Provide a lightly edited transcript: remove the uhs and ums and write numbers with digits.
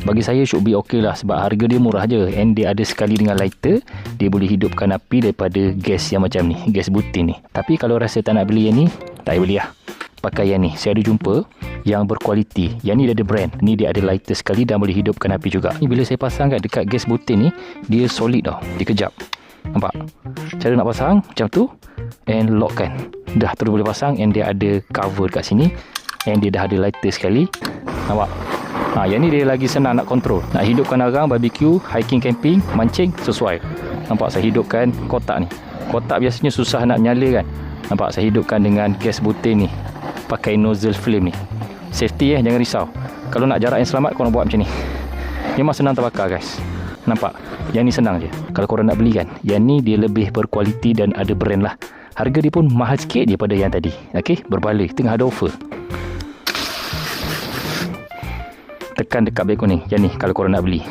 Bagi saya should be okay lah, sebab harga dia murah je, and dia ada sekali dengan lighter. Dia boleh hidupkan api daripada gas yang macam ni, gas butin ni. Tapi kalau rasa tak nak beli yang ni, tak payah beli lah. Pakai yang ni. Saya ada jumpa yang berkualiti. Yang ni dia ada brand. Ni dia ada lighter sekali dan boleh hidupkan api juga. Ni bila saya pasang kat dekat gas butin ni, dia solid tau. Dia kejap. Nampak? Cara nak pasang macam tu, and lock kan. Dah terus boleh pasang, and dia ada cover kat sini, and dia dah ada lighter sekali. Nampak? Yang ni dia lagi senang nak kontrol. Nak hidupkan arang, barbecue, hiking, camping, mancing, sesuai. Nampak saya hidupkan kotak ni. Kotak biasanya susah nak nyala kan. Nampak saya hidupkan dengan gas butin ni. Pakai nozzle flame ni. Safety jangan risau. Kalau nak jarak yang selamat, korang buat macam ni. Memang senang terbakar guys. Nampak? Yang ni senang je. Kalau korang nak beli kan, yang ni dia lebih berkualiti dan ada brand lah. Harga dia pun mahal sikit daripada yang tadi. Okey, berbalik. Tengah ada offer. Tekan dekat beg kuning. Yang ni kalau korang nak beli.